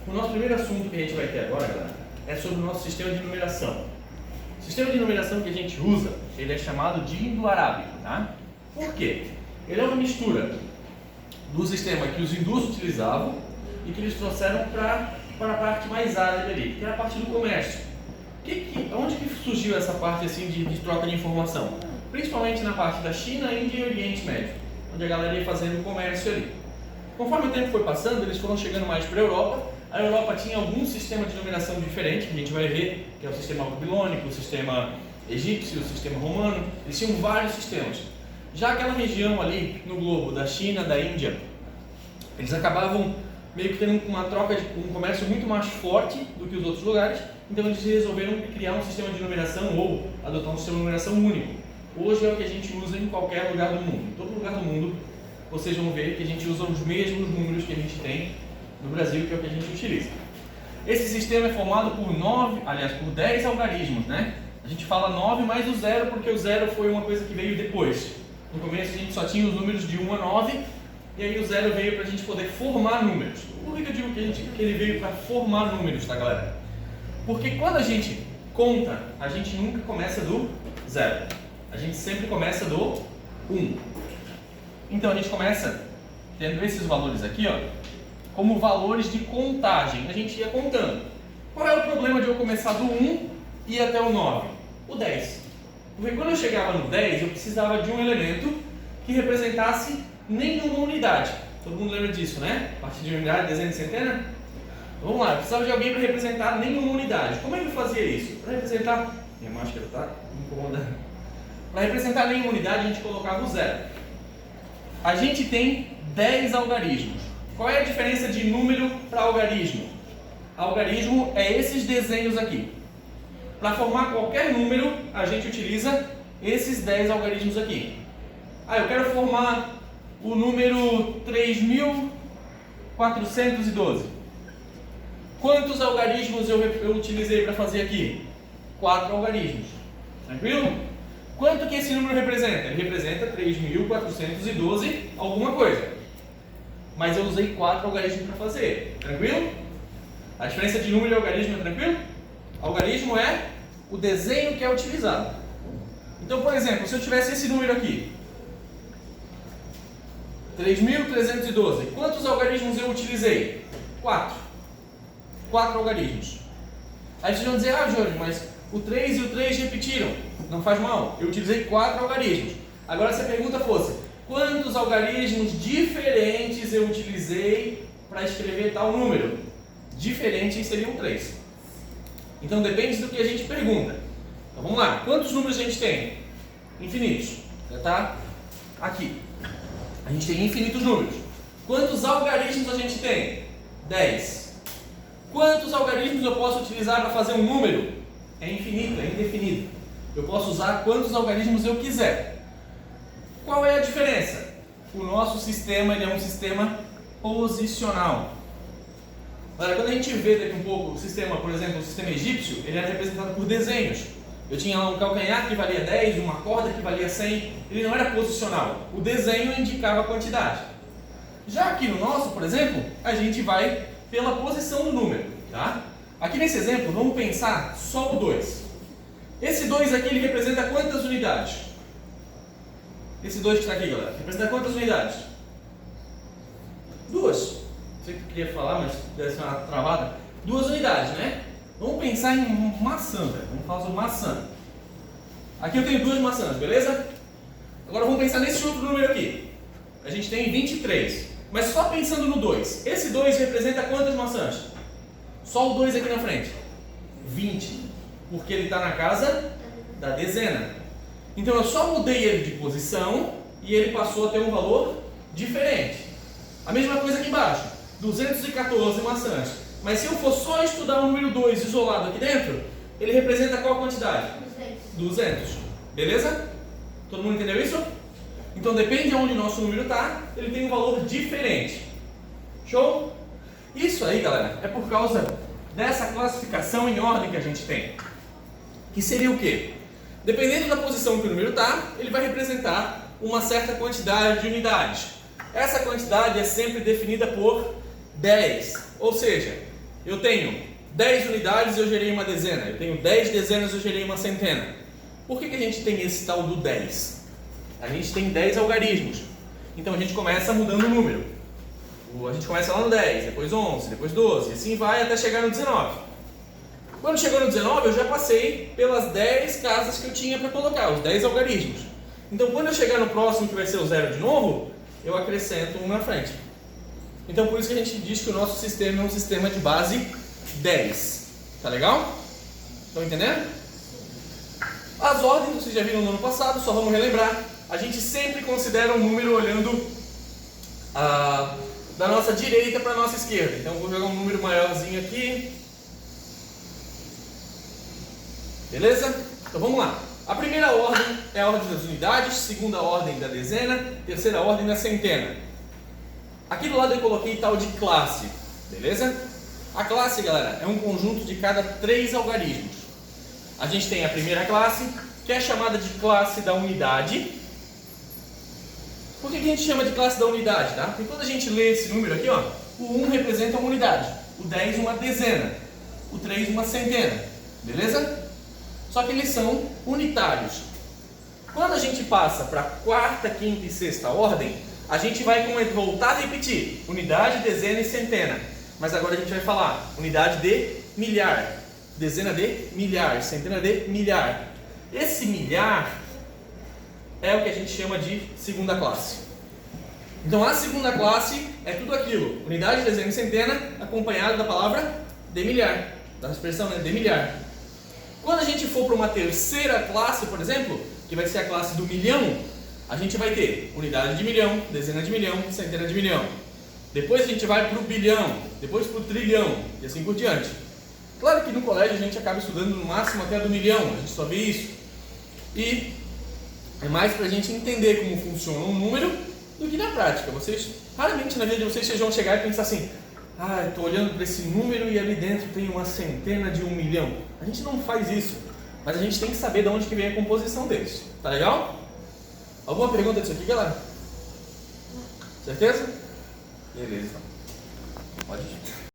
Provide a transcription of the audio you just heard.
O nosso primeiro assunto que a gente vai ter agora, galera, é sobre o nosso sistema de numeração. O sistema de numeração que a gente usa, ele é chamado de indo-arábico, tá? Por quê? Ele é uma mistura do sistema que os hindus utilizavam e que eles trouxeram para a parte mais árabe ali, que é a parte do comércio. Onde que surgiu essa parte assim de troca de informação? Principalmente na parte da China, Índia e Oriente Médio, onde a galera ia fazendo comércio ali. Conforme o tempo foi passando, eles foram chegando mais para a Europa. A Europa tinha algum sistema de numeração diferente, que a gente vai ver, que é o sistema babilônico, o sistema egípcio, o sistema romano. Eles tinham vários sistemas. Já aquela região ali no globo da China, da Índia, eles acabavam meio que tendo uma troca de um comércio muito mais forte do que os outros lugares. Então eles resolveram criar um sistema de numeração ou adotar um sistema de numeração único. Hoje é o que a gente usa em qualquer lugar do mundo. Em todo lugar do mundo vocês vão ver que a gente usa os mesmos números que a gente tem no Brasil, que é o que a gente utiliza. Esse sistema é formado por 10 algarismos, né? A gente fala 9 mais o 0 porque o 0 foi uma coisa que veio depois. No começo a gente só tinha os números de 1 a 9 e aí o 0 veio para a gente poder formar números. Por que eu digo que ele veio para formar números, tá, galera? Porque quando a gente conta, a gente nunca começa do 0. A gente sempre começa do 1. Então a gente começa tendo esses valores aqui, ó, como valores de contagem. A gente ia contando. Qual é o problema de eu começar do 1 e ir até o 9? O 10. Porque quando eu chegava no 10, eu precisava de um elemento que representasse nenhuma unidade. Todo mundo lembra disso, né? A partir de unidade, dezena e centena? Vamos lá, eu precisava de alguém para representar nenhuma unidade. Como é que eu fazia isso? Para representar... Minha máscara está me incomodando. Para representar nenhuma unidade, a gente colocava o 0. A gente tem 10 algarismos. Qual é a diferença de número para algarismo? Algarismo é esses desenhos aqui. Para formar qualquer número, a gente utiliza esses 10 algarismos aqui. Eu quero formar o número 3.412. Quantos algarismos eu utilizei para fazer aqui? 4 algarismos. Tranquilo? Quanto que esse número representa? Ele representa 3.412 alguma coisa. Mas eu usei 4 algarismos para fazer. Tranquilo? A diferença de número e algarismo é tranquilo? Algarismo é o desenho que é utilizado. Então, por exemplo, se eu tivesse esse número aqui, 3.312, quantos algarismos eu utilizei? 4. 4 algarismos. Aí vocês vão dizer, Jorge, mas o 3 e o 3 repetiram. Não faz mal, eu utilizei 4 algarismos. Agora se a pergunta fosse, quantos algarismos diferentes eu utilizei para escrever tal número? Diferentes seriam 3. Então depende do que a gente pergunta. Então vamos lá, quantos números a gente tem? Infinitos. Já está aqui. A gente tem infinitos números. Quantos algarismos a gente tem? 10. Quantos algarismos eu posso utilizar para fazer um número? É infinito, é indefinido. Eu posso usar quantos algarismos eu quiser. Qual é a diferença? O nosso sistema ele é um sistema posicional. Olha, quando a gente vê daqui um pouco o sistema, por exemplo, o sistema egípcio, ele era representado por desenhos. Eu tinha lá um calcanhar que valia 10, uma corda que valia 100. Ele não era posicional. O desenho indicava a quantidade. Já aqui no nosso, por exemplo, a gente vai pela posição do número, tá? Aqui nesse exemplo, vamos pensar só o 2. Esse 2 aqui, ele representa quantas unidades? Esse 2 que está aqui, galera, representa quantas unidades? 2. Não sei o que eu queria falar, mas deve ser uma travada. 2 unidades, né? Vamos pensar em maçã, velho. Vamos falar sobre maçã. Aqui eu tenho 2 maçãs, beleza? Agora vamos pensar nesse outro número aqui. A gente tem 23. Mas só pensando no 2. Esse 2 representa quantas maçãs? Só o 2 aqui na frente. 20. Porque ele está na casa da dezena. Então eu só mudei ele de posição e ele passou a ter um valor diferente. A mesma coisa aqui embaixo. 214 maçãs. Mas se eu for só estudar o número 2 isolado aqui dentro, ele representa qual quantidade? 200. Beleza? Todo mundo entendeu isso? Então depende de onde o nosso número está, ele tem um valor diferente. Show? Isso aí, galera, é por causa dessa classificação em ordem que a gente tem. Que seria o quê? Dependendo da posição que o número está, ele vai representar uma certa quantidade de unidades. Essa quantidade é sempre definida por 10. Ou seja, eu tenho 10 unidades e eu gerei uma dezena. Eu tenho 10 dezenas e eu gerei uma centena. Por que a gente tem esse tal do 10? A gente tem 10 algarismos. Então a gente começa mudando o número. A gente começa lá no 10, depois 11, depois 12, e assim vai até chegar no 19. Quando chegou no 19, eu já passei pelas 10 casas que eu tinha para colocar, os 10 algarismos. Então quando eu chegar no próximo, que vai ser o 0 de novo, eu acrescento um na frente. Então por isso que a gente diz que o nosso sistema é um sistema de base 10. Tá legal? Estão entendendo? As ordens vocês já viram no ano passado, só vamos relembrar. A gente sempre considera um número olhando da nossa direita para a nossa esquerda. Então eu vou jogar um número maiorzinho aqui. Beleza? Então vamos lá. A primeira ordem é a ordem das unidades, segunda ordem da dezena, terceira ordem da centena. Aqui do lado eu coloquei tal de classe. Beleza? A classe, galera, é um conjunto de cada 3 algarismos. A gente tem a primeira classe, que é chamada de classe da unidade. Por que a gente chama de classe da unidade? Tá? Porque quando a gente lê esse número aqui, ó, o 1 representa uma unidade, o 10 uma dezena, o 3 uma centena. Beleza? Só que eles são unitários. Quando a gente passa para a quarta, quinta e sexta ordem, a gente vai voltar a repetir unidade, dezena e centena. Mas agora a gente vai falar unidade de milhar, dezena de milhar, centena de milhar. Esse milhar é o que a gente chama de segunda classe. Então a segunda classe é tudo aquilo, unidade, dezena e centena, acompanhado da palavra de milhar, da expressão, né, de milhar. Quando a gente for para uma terceira classe, por exemplo, que vai ser a classe do milhão, a gente vai ter unidade de milhão, dezena de milhão, centena de milhão. Depois a gente vai para o bilhão, depois para o trilhão e assim por diante. Claro que no colégio a gente acaba estudando no máximo até a do milhão, a gente só vê isso. E é mais para a gente entender como funciona um número do que na prática. Vocês, raramente na vida de vocês vão chegar e pensar assim: ah, estou olhando para esse número e ali dentro tem uma centena de 1 milhão. A gente não faz isso, mas a gente tem que saber de onde que vem a composição deles. Tá legal? Alguma pergunta disso aqui, galera? Certeza? Beleza. Pode ir.